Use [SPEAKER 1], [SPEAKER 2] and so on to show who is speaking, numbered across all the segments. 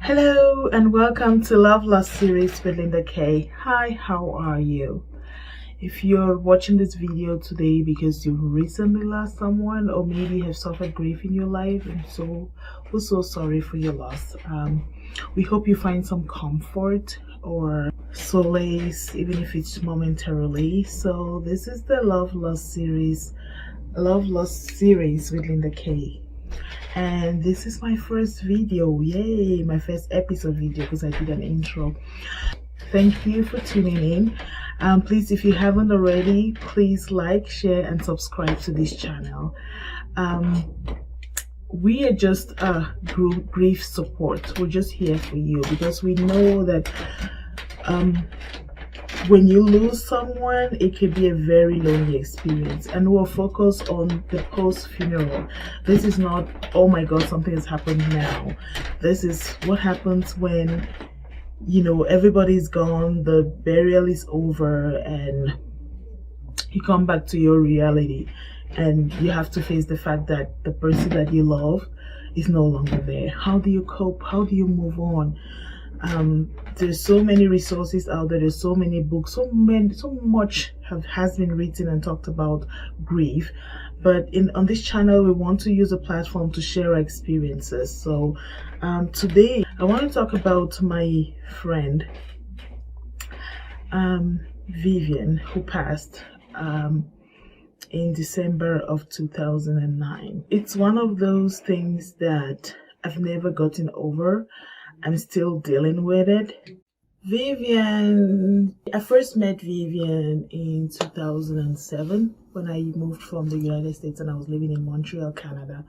[SPEAKER 1] Hello and welcome to Love Lost series with Linda K. Hi, how are you? If you're watching this video today because you recently lost someone or maybe have suffered grief in your life, we're so sorry for your loss. We hope you find some comfort or solace, even if it's momentarily. So this is the Love Lost series with Linda K. And this is my first video, yay, my first episode video because I did an intro. Thank you for tuning in. Please, if you haven't already, please like, share and subscribe to this channel. We are just grief support. We're just here for you because we know that when you lose someone, it can be a very lonely experience, and we'll focus on the post-funeral. This is not, oh my god, something has happened now. This is what happens when, you know, everybody's gone, the burial is over, and you come back to your reality, and you have to face the fact that the person that you love is no longer there. How do you cope? How do you move on? There's so many resources out there, there's so many books, so much has been written and talked about grief, but on this channel we want to use a platform to share our experiences. So today I want to talk about my friend Vivian, who passed in December of 2009. It's one of those things that I've never gotten over. I'm still dealing with it. Vivian, I first met Vivian in 2007 when I moved from the United States and I was living in Montreal, Canada.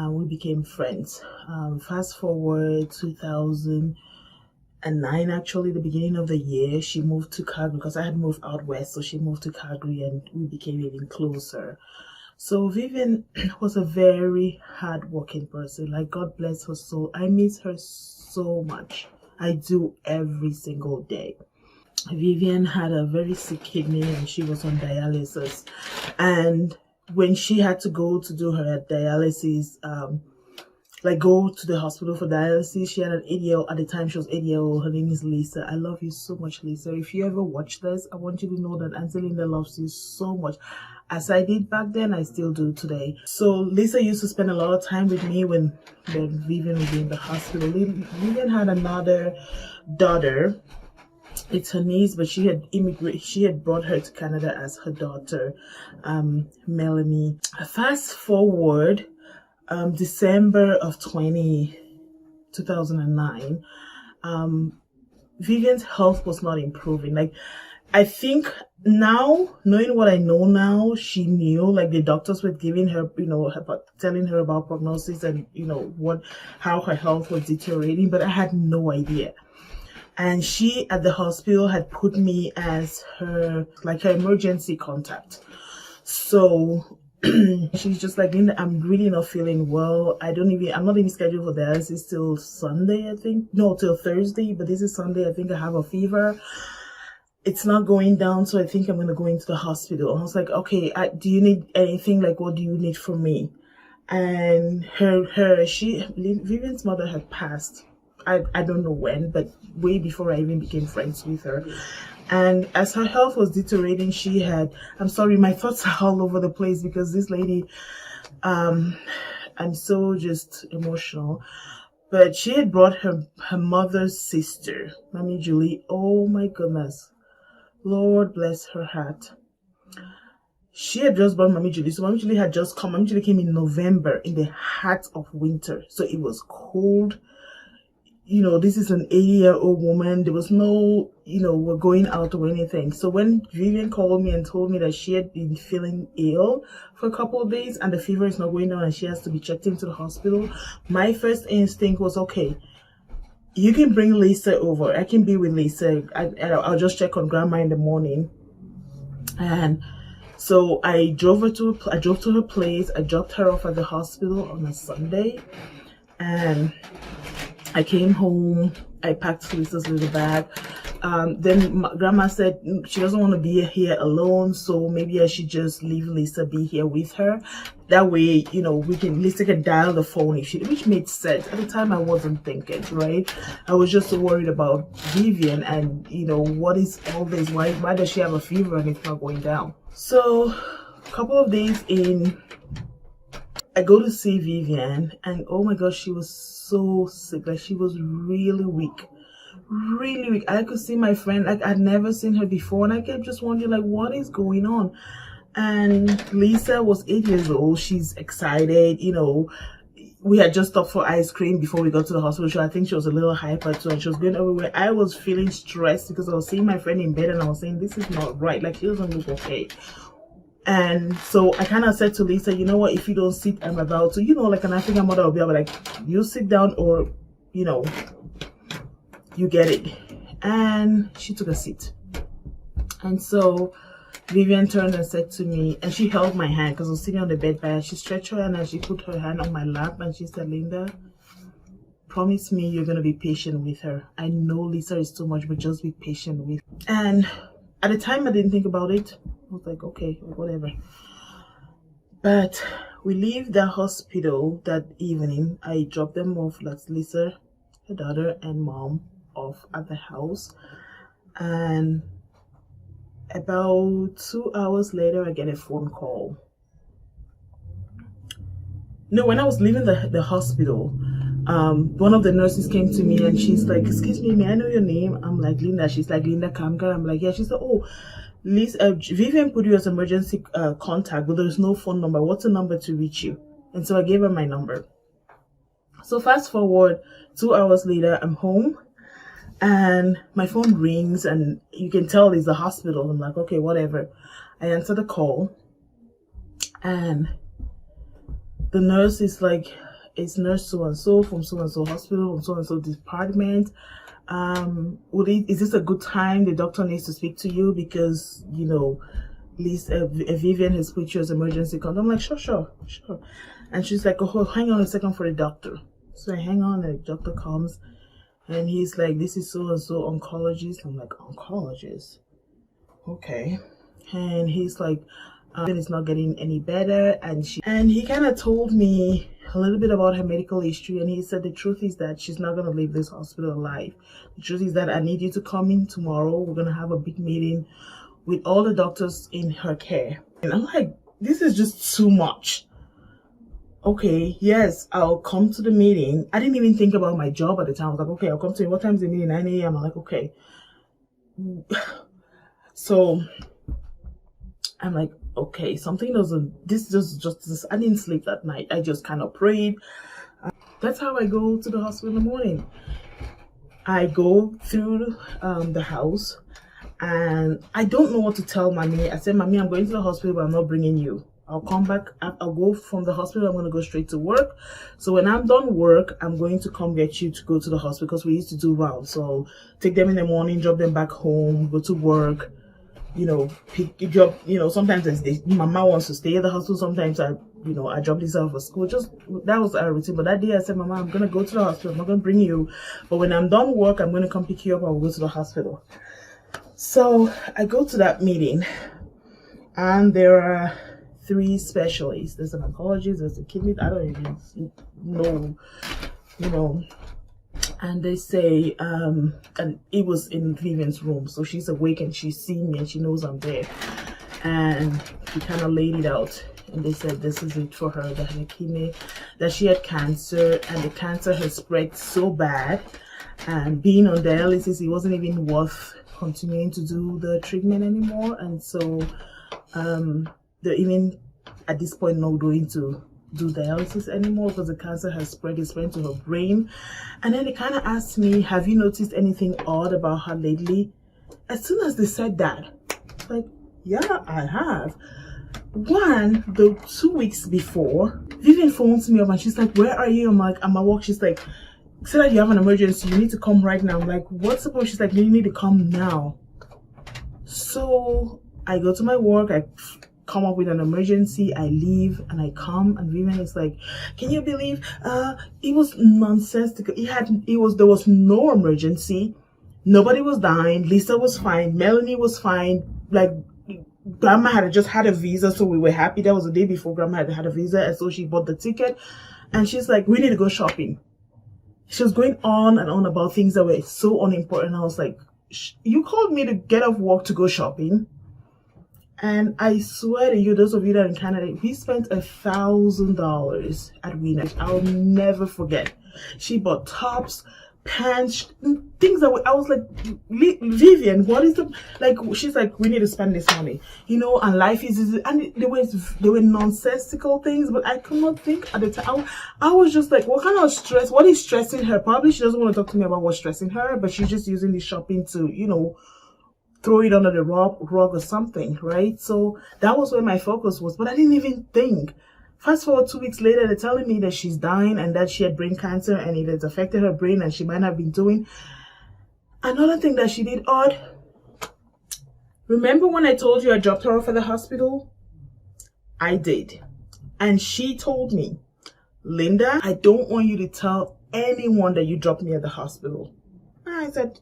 [SPEAKER 1] We became friends. Fast forward 2009, actually, the beginning of the year, she moved to Calgary because I had moved out west, so she moved to Calgary and we became even closer. So Vivian was a very hardworking person. Like, God bless her soul. I miss her so much. I do every single day. Vivian had a very sick kidney and she was on dialysis. And when she had to go to do her dialysis, go to the hospital for dialysis, she had an 8-year-old, at the time she was 8-year-old, her name is Lisa. I love you so much, Lisa. If you ever watch this, I want you to know that Auntie Linda loves you so much. As I did back then, I still do today. So Lisa used to spend a lot of time with me when Vivian would be in the hospital. Vivian had another daughter. It's her niece, but she had brought her to Canada as her daughter, Melanie. Fast forward, December of 2009, Vivian's health was not improving. Like, I think now, knowing what I know now, she knew, like, the doctors were giving her, telling her about prognosis and, how her health was deteriorating, but I had no idea. And she, at the hospital, had put me as her emergency contact. So she's just like, Linda, I'm really not feeling well. I'm not even scheduled for dialysis till Sunday, I think. No, till Thursday, but this is Sunday. I think I have a fever. It's not going down, so I think I'm going to go into the hospital. I was like, okay, do you need anything? Like, what do you need from me? And Vivian's mother had passed. I don't know when, but way before I even became friends with her. And as her health was deteriorating, I'm sorry, my thoughts are all over the place because this lady, I'm so just emotional. But she had brought her mother's sister, Mommy Julie. Oh my goodness. Lord bless her heart. She had just brought Mommy Julie. So Mommy Julie had just come. Mommy Julie came in November in the heart of winter. So it was cold. This is an 80-year-old woman. There was no, we're going out or anything. So when Vivian called me and told me that she had been feeling ill for a couple of days and the fever is not going down and she has to be checked into the hospital, my first instinct was, okay, you can bring Lisa over. I can be with Lisa. I'll just check on Grandma in the morning. And so I drove to her place. I dropped her off at the hospital on a Sunday. And I came home. I packed Lisa's little bag. then my grandma said she doesn't want to be here alone, so maybe I should just leave Lisa be here with her. That way, you know, Lisa can dial the phone if she, which made sense. At the time I wasn't thinking, right? I was just so worried about Vivian and, you know, what is all this? Why does she have a fever and it's not going down? So a couple of days in, I go to see Vivian, and oh my gosh, she was so sick. Like, she was really weak. Really weak. I could see my friend, like, I'd never seen her before, and I kept just wondering, like, what is going on? And Lisa was 8 years old. She's excited, you know. We had just stopped for ice cream before we got to the hospital. So I think she was a little hyper too, and she was going everywhere. I was feeling stressed because I was seeing my friend in bed, and I was saying, this is not right. Like, she doesn't look okay. And so I kind of said to Lisa, you know what, if you don't sit, I'm about to, you know, like an African mother will be like, you sit down, or, you know, you get it. And she took a seat. And so Vivian turned and said to me, and she held my hand because I was sitting on the bed by her. She stretched her hand and she put her hand on my lap, and she said, Linda, promise me you're going to be patient with her. I know Lisa is too much, but just be patient with her. And at the time I didn't think about it. I was like, okay, whatever. But we leave the hospital that evening. I dropped them off, like Lisa, her daughter, and mom off at the house. And about 2 hours later, I get a phone call. No, when I was leaving the hospital, one of the nurses came to me and she's like, excuse me, may I know your name? I'm like, Linda. She's like, Linda Kamgar. I'm like, yeah. She said, oh, Lisa, Vivian put you as emergency contact, but there's no phone number. What's the number to reach you? And so I gave her my number. So fast forward, 2 hours later, I'm home and my phone rings, and you can tell it's the hospital. I'm like, okay, whatever. I answer the call, and the nurse is like, it's nurse so-and-so from so-and-so hospital, from so-and-so department. Is this a good time? The doctor needs to speak to you because, you know, Lisa, Vivian has put you as emergency contact. I'm like, sure. And she's like, oh, hang on a second for the doctor. So I hang on, and the doctor comes, and he's like, this is so-and-so oncologist. I'm like, oncologist? Okay. And he's like, it's not getting any better. And he kind of told me a little bit about her medical history, and he said the truth is that she's not going to leave this hospital alive. The truth is that I need you to come in tomorrow. We're going to have a big meeting with all the doctors in her care. And I'm like, this is just too much. Okay, yes, I'll come to the meeting. I didn't even think about my job at the time. I was like, okay, I'll come to you. What time is the meeting? 9 a.m. I'm like, okay. So I'm like, okay, something doesn't, this I didn't sleep that night. I just kind of prayed. That's how I go to the hospital in the morning. I go through the house, and I don't know what to tell Mommy. I said, Mommy, I'm going to the hospital, but I'm not bringing you. I'll come back. I'll go from the hospital. I'm going to go straight to work. So when I'm done work, I'm going to come get you to go to the hospital, because we used to do rounds. So take them in the morning, drop them back home, go to work, you know, pick up, you know, sometimes Mama wants to stay at the hospital. Sometimes I drop this off for school. Just, that was our routine. But that day I said, Mama, I'm going to go to the hospital. I'm not going to bring you. But when I'm done work, I'm going to come pick you up and we'll go to the hospital. So I go to that meeting, and there are 3 specialists. There's an oncologist, there's a kidney, I don't even know, you know. And they say, and it was in Vivian's room, so she's awake and she's seeing me and she knows I'm there. And he kind of laid it out, and they said this is it for her, that her kidney, that she had cancer, and the cancer has spread so bad, and being on dialysis, it wasn't even worth continuing to do the treatment anymore. And so they're even at this point not going to do dialysis anymore because the cancer has spread. It's spread to her brain. And then they kind of asked me, have you noticed anything odd about her lately? As soon as they said that, like, yeah, I have. The 2 weeks before, Vivian phones me up and she's like, where are you? I'm like, I'm at work. She's like, say that you have an emergency, you need to come right now. I'm like, what's the point? She's like, you need to come now. So I go to my work, I come up with an emergency, I leave, and I come, and Vivian is like, can you believe it was nonsensical. There was no emergency. Nobody was dying. Lisa was fine. Melanie was fine. Like, grandma had just had a visa, so we were happy. That was the day before grandma had a visa, and so she bought the ticket. And she's like, we need to go shopping. She was going on and on about things that were so unimportant. I was like, you called me to get off work to go shopping? And I swear to you, those of you that are in Canada, we spent $1,000 at Winners. I'll never forget. She bought tops, pants, things that I was like, Vivian, what is the, like, she's like, we need to spend this money, you know, and life is easy. And there were nonsensical things, but I could not think at the time. I was just like, what kind of stress, what is stressing her? Probably she doesn't want to talk to me about what's stressing her, but she's just using the shopping to, you know, throw it under the rug or something, right? So that was where my focus was, but I didn't even think. Fast forward 2 weeks later, they're telling me that she's dying and that she had brain cancer and it has affected her brain and she might have been doing. Another thing that she did odd. Remember when I told you I dropped her off at the hospital? I did. And she told me, Linda, I don't want you to tell anyone that you dropped me at the hospital. And I said,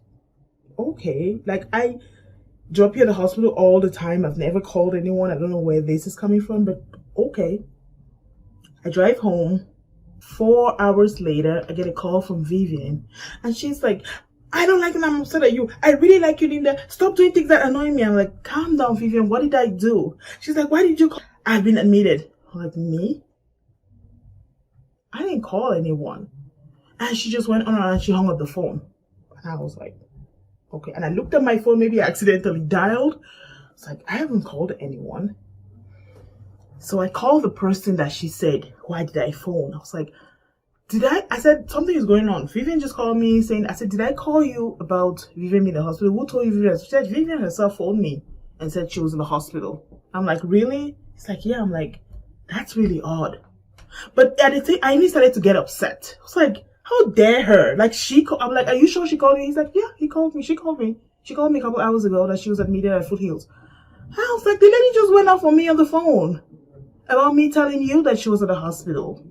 [SPEAKER 1] okay. Like, I drop you at the hospital all the time. I've never called anyone. I don't know where this is coming from, but okay. I drive home. 4 hours later, I get a call from Vivian. And she's like, I don't like it. I'm upset at you. I really like you, Linda. Stop doing things that annoy me. I'm like, calm down, Vivian. What did I do? She's like, why did you call? I've been admitted. I'm like, me? I didn't call anyone. And she just went on and she hung up the phone. And I was like, okay. And I looked at my phone. Maybe I accidentally dialed. It's like, I haven't called anyone. So I called the person that she said, why did I phone? I was like, I said, something is going on. Vivian just called me saying, I said, did I call you about Vivian being in the hospital? Who told you Vivian? She said, Vivian herself phoned me and said she was in the hospital. I'm like, really? It's like, yeah. I'm like, that's really odd. But at the time, I immediately started to get upset. I was like, how dare her? Like, I'm like, are you sure she called you? He's like, yeah, he called me. She called me. She called me a couple hours ago that she was admitted at Foothills. I was like, the lady just went off on me on the phone about me telling you that she was at the hospital.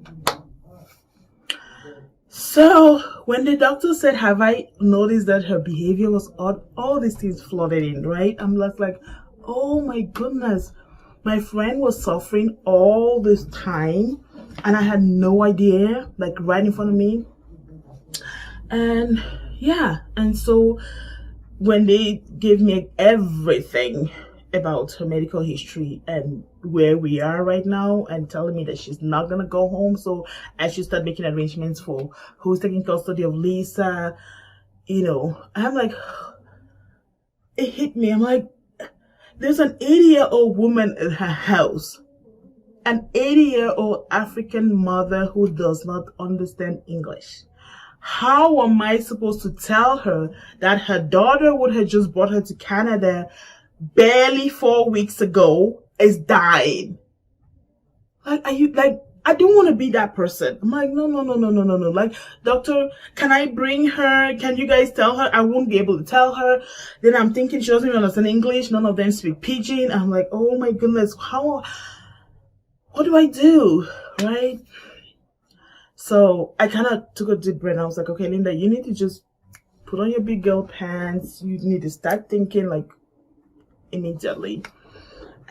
[SPEAKER 1] So when the doctor said, have I noticed that her behavior was odd, all these things flooded in, right? I'm like, oh my goodness, my friend was suffering all this time and I had no idea, like right in front of me. And yeah, and so when they gave me everything about her medical history and where we are right now and telling me that she's not gonna go home, so I should start making arrangements for who's taking custody of Lisa, you know, I'm like, it hit me. I'm like, there's an 80-year-old woman in her house, an 80-year-old African mother who does not understand English. How am I supposed to tell her that her daughter would have just brought her to Canada barely 4 weeks ago is dying? Like, are you like, I don't want to be that person. I'm like, no. Like, doctor, can I bring her? Can you guys tell her? I won't be able to tell her. Then I'm thinking she doesn't even understand English. None of them speak Pidgin. I'm like, oh my goodness, what do I do? Right? So I kind of took a deep breath. I was like, okay, Linda, you need to just put on your big girl pants. You need to start thinking like immediately.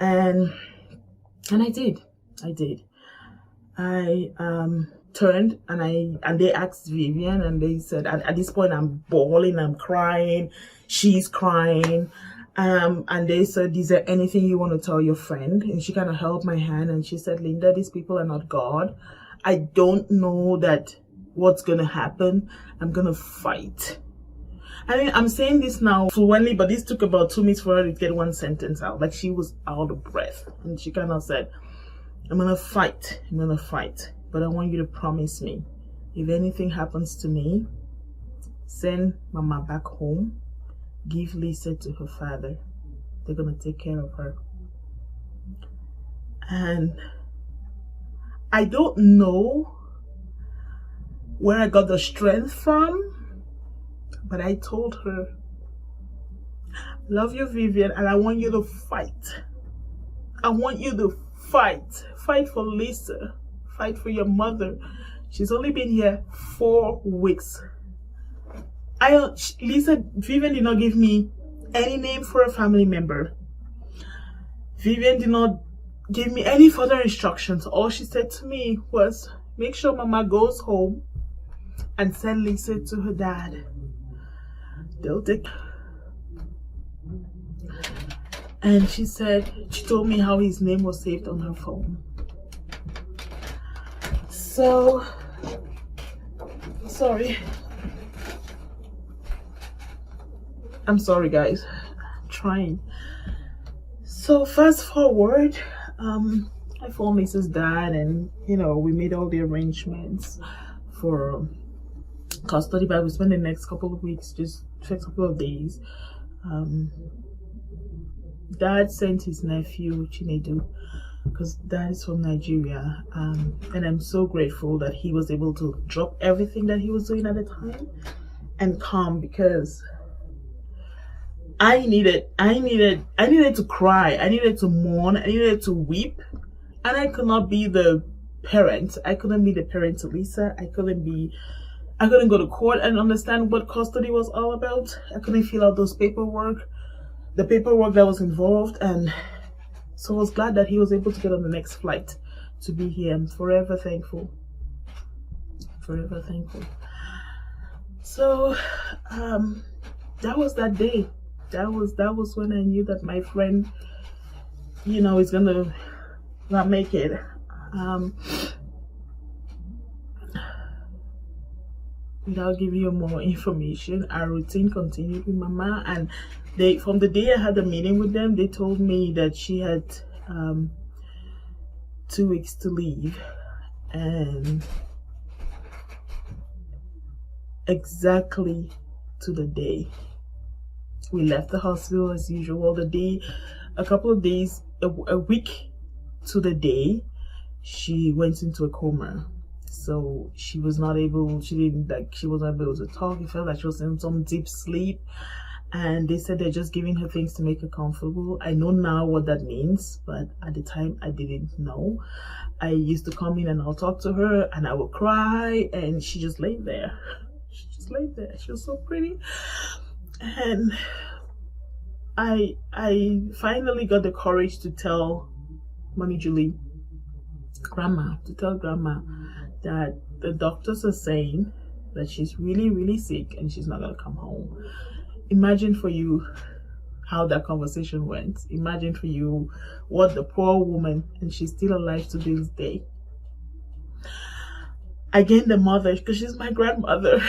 [SPEAKER 1] And I did. I turned and they asked Vivian and they said, at this point I'm bawling, I'm crying, she's crying. And they said, is there anything you want to tell your friend? And she kind of held my hand and she said, Linda, these people are not God. I don't know that what's going to happen. I'm going to fight. I mean, I'm saying this now fluently, but this took about 2 minutes for her to get one sentence out. Like, she was out of breath. And she kind of said, I'm going to fight. But I want you to promise me, if anything happens to me, send Mama back home. Give Lisa to her father. They're going to take care of her. And I don't know where I got the strength from, but I told her, love you, Vivian, and I want you to fight. I want you to fight. Fight for Lisa. Fight for your mother. She's only been here 4 weeks. Lisa, Vivian did not give me any name for a family member. Vivian did not give me any further instructions. All she said to me was, make sure Mama goes home and send Lisa to her dad. They'll take. And she told me how his name was saved on her phone. So, sorry. I'm sorry, guys. I'm trying. So fast forward, I phoned Lisa's dad, and we made all the arrangements for custody. But we spent the next couple of weeks, just a couple of days. Dad sent his nephew Chinedu, because Dad is from Nigeria, and I'm so grateful that he was able to drop everything that he was doing at the time and come, because I needed to cry, I needed to mourn, I needed to weep, and I could not be the parent. I couldn't be the parent to Lisa. I couldn't go to court and understand what custody was all about. I couldn't fill out the paperwork that was involved, and so I was glad that he was able to get on the next flight to be here. I'm forever thankful. Forever thankful. So that was that day. That was when I knew that my friend, is gonna not make it. Without giving you more information, our routine continued with Mama, and from the day I had a meeting with them, they told me that she had 2 weeks to leave, and exactly to the day we left the hospital as usual. A couple of days, a week to the day, she went into a coma. So she wasn't able to talk. It felt like she was in some deep sleep, and they said they're just giving her things to make her comfortable. I know now what that means, but at the time I didn't know. I used to come in and I'll talk to her and I will cry, and she just laid there. She was so pretty. And I finally got the courage to tell Mommy Julie, Grandma that the doctors are saying that she's really, really sick and she's not gonna come home. Imagine for you how that conversation went. Imagine for you what the poor woman, and she's still alive to this day. Again, the mother, because she's my grandmother.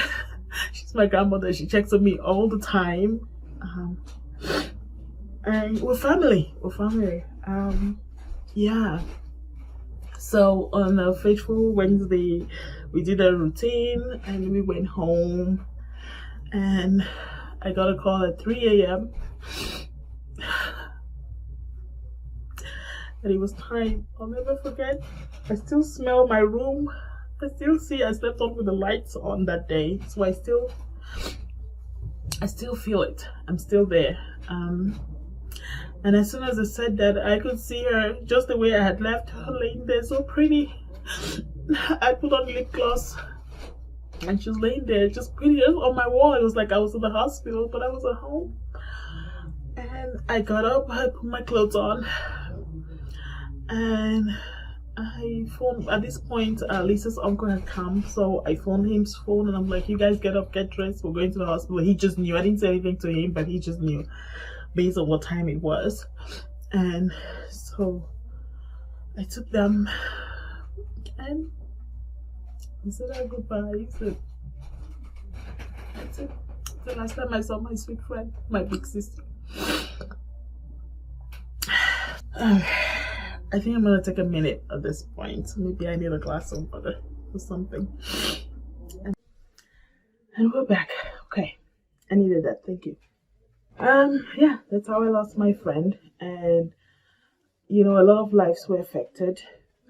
[SPEAKER 1] She's my grandmother. She checks on me all the time. And we're family. Yeah. So on a fateful Wednesday, we did a routine and we went home, and I got a call at 3 a.m. and it was time. I'll never forget. I still smell my room. I slept on with the lights on that day, so I still feel it. I'm still there. And as soon as I said that, I could see her just the way I had left her, laying there so pretty. I put on lip gloss, and she was laying there just pretty, just on my wall. It was like I was in the hospital, but I was at home. And I got up, I put my clothes on, and I phoned. At this point, Lisa's uncle had come, so I phoned his phone, and I'm like, "You guys get up, get dressed. We're going to the hospital." He just knew. I didn't say anything to him, but he just knew based on what time it was. And so I took them, and he said our goodbyes. That's it. The last time I saw my sweet friend, my big sister. I think I'm gonna take a minute at this point. Maybe I need a glass of water or something. And we're back. Okay, I needed that. Thank you. Yeah, that's how I lost my friend, and a lot of lives were affected.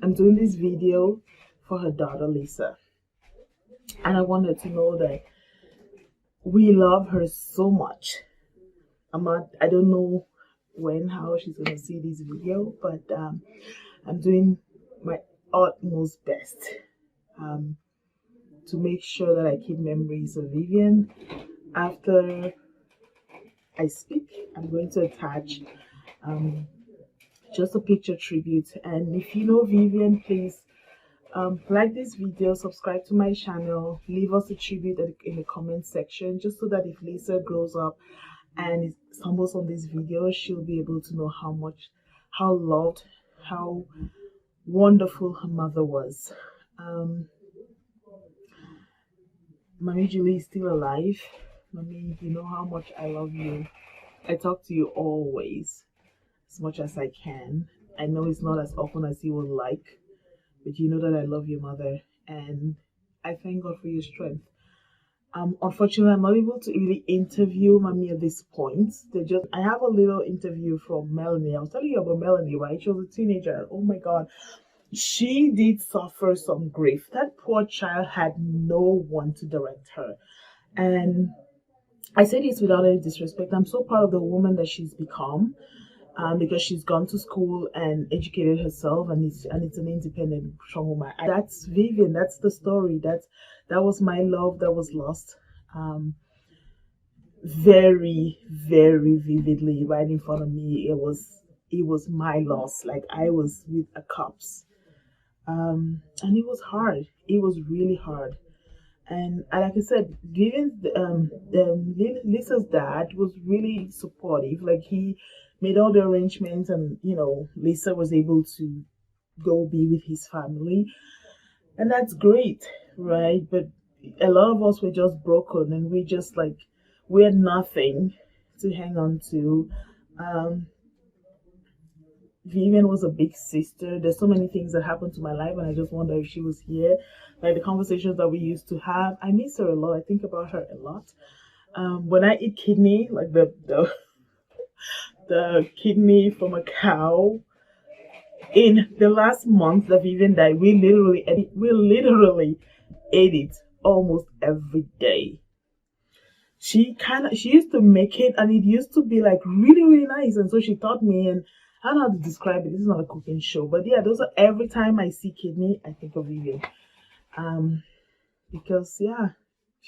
[SPEAKER 1] I'm doing this video for her daughter Lisa, and I wanted to know that we love her so much. I don't know how she's gonna see this video, but I'm doing my utmost best to make sure that I keep memories of Vivian, after I speak, I'm going to attach um, just a picture tribute. And if you know Vivian, please like this video, subscribe to my channel, leave us a tribute in the comment section, just so that if Lisa grows up and stumbles on this video, she'll be able to know how loved, how wonderful her mother was. Mommy Julie is still alive. Mommy, you know how much I love you. I talk to you always, as much as I can. I know it's not as often as you would like, but you know that I love your mother, and I thank God for your strength. Unfortunately, I'm not able to really interview Mommy at this point. I have a little interview from Melanie. I was telling you about Melanie, right? She was a teenager. Oh my God. She did suffer some grief. That poor child had no one to direct her. And I say this without any disrespect. I'm so proud of the woman that she's become, because she's gone to school and educated herself, and it's an independent, strong woman. That's Vivian. That's the story. That was my love that was lost, very, very vividly right in front of me. It was my loss. Like I was with a corpse, and it was hard. It was really hard. And like I said, Lisa's dad was really supportive. Like he made all the arrangements, and Lisa was able to go be with his family, and that's great, right? But a lot of us were just broken, and we had nothing to hang on to. Um, Vivian was a big sister. There's so many things that happened to my life, and I just wonder if she was here. Like the conversations that we used to have. I miss her a lot. I think about her a lot. When I eat kidney, like the kidney from a cow, in the last month that Vivian died, we literally ate it almost every day. She used to make it, and it used to be like really, really nice. And so she taught me, and I don't know how to describe it. This is not a cooking show, but yeah, those are every time I see kidney, I think of Vivian. Because yeah,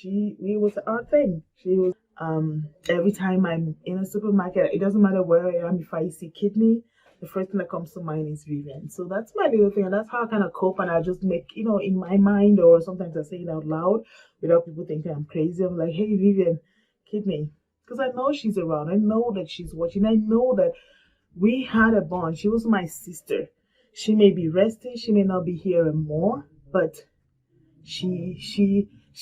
[SPEAKER 1] it was our thing. She was every time I'm in a supermarket, it doesn't matter where I am, if I see kidney, the first thing that comes to mind is Vivian. So that's my little thing, and that's how I kind of cope. And I just make, in my mind, or sometimes I say it out loud without people thinking I'm crazy. I'm like, hey Vivian, kidney. Because I know she's around. I know that she's watching. I know that we had a bond. She was my sister. She may be resting, she may not be here anymore, but she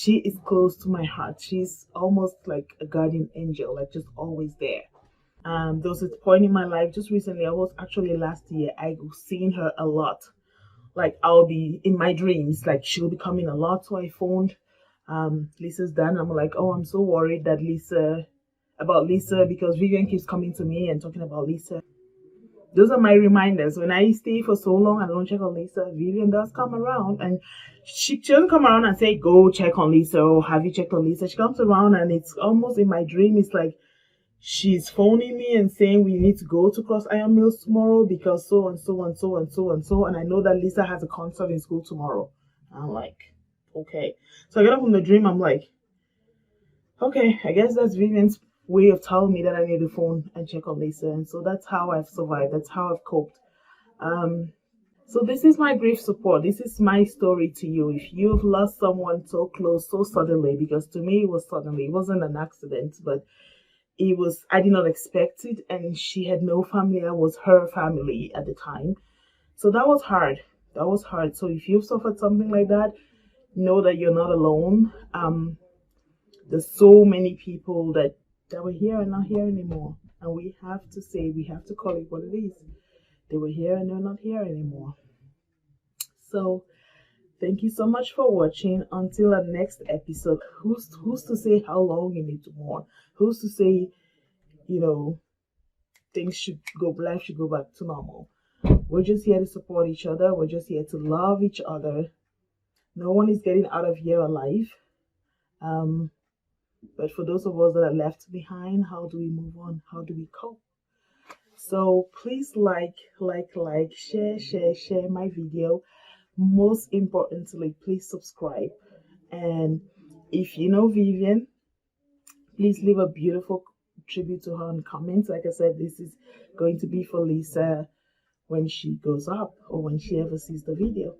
[SPEAKER 1] is close to my heart. She's almost like a guardian angel, like just always there. There was a point in my life just recently. I was actually last year. I was seeing her a lot. Like I'll be in my dreams, like she'll be coming a lot. So I phoned Lisa's dad. I'm like, oh, I'm so worried about Lisa, because Vivian keeps coming to me and talking about Lisa. Those are my reminders. When I stay for so long and don't check on Lisa, Vivian does come around, and she doesn't come around and say, go check on Lisa, or have you checked on Lisa? She comes around, and it's almost in my dream. It's like she's phoning me and saying we need to go to Cross Iron Mills tomorrow because so and so and so and so and so. And I know that Lisa has a concert in school tomorrow. I'm like, okay. So I get up from the dream. I'm like, okay, I guess that's Vivian's way of telling me that I need to phone and check on Lisa. And so that's how I've survived. That's how I've coped. So this is my grief support. This is my story to you. If you've lost someone so close, so suddenly, because to me it was suddenly, it wasn't an accident, but I did not expect it. And she had no family. I was her family at the time. So that was hard. That was hard. So if you've suffered something like that, know that you're not alone. There's so many people that were here and not here anymore. And we have to call it what it is. They were here and they're not here anymore. So thank you so much for watching. Until our next episode, who's to say how long you need to mourn? Who's to say, life should go back to normal? We're just here to support each other. We're just here to love each other. No one is getting out of here alive. But for those of us that are left behind, how do we move on? How do we cope? So please like, share my video. Most importantly, please subscribe. And if you know Vivian, Please leave a beautiful tribute to her in comments. Like I said, this is going to be for Lisa when she goes up or when she ever sees the video.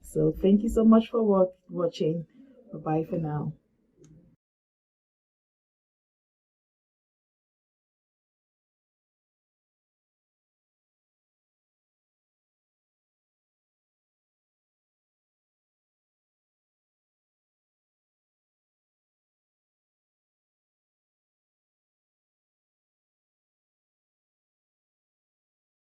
[SPEAKER 1] So thank you so much for watching. Bye bye for now.